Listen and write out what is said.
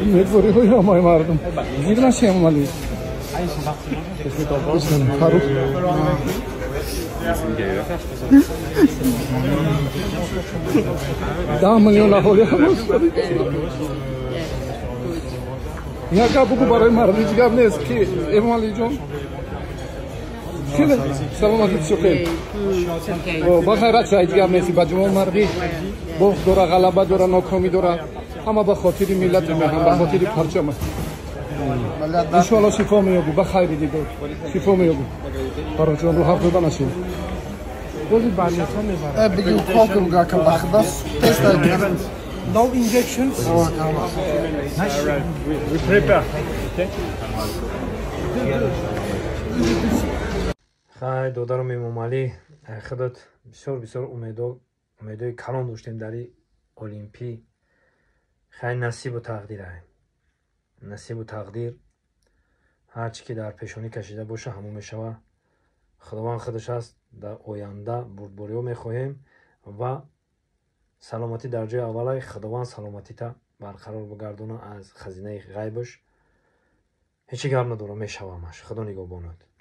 امیدواری های همه مردم گیر نشیم ولی خروف 10 میلیون اهالی هست. یا بگو برای مردم دیگر نیست که امالی جان خیلی سلامتی شکر با خیرات شاید دیگر نیستی با جمع مردی با دورا غلبه دورا ناکامی دورا همه به خاطر ملت میهم به خاطر پرچم انشاءالله شفا میابو به خیری دیگر شفا میابو برای جان رو حفظ نشید بگیم کاکم گاکم بخداس تست No injections. We prepare. خیلی دادارم امامعلی خودت بسیار امیدوی کلان داشتیم در المپی خیلی نصیب و تقدیر نصیب و تقدیر هرچی که در پیشانی کشیده باشه همون میشوه خداوند خودش هست در آینده بردباری ها میخواهیم و سلامتی در جای اول خداوند سلامتی تا برقرار بگردونه از خزینه غیبش هیچی گپ نداره میشوامش خدا نگهبانت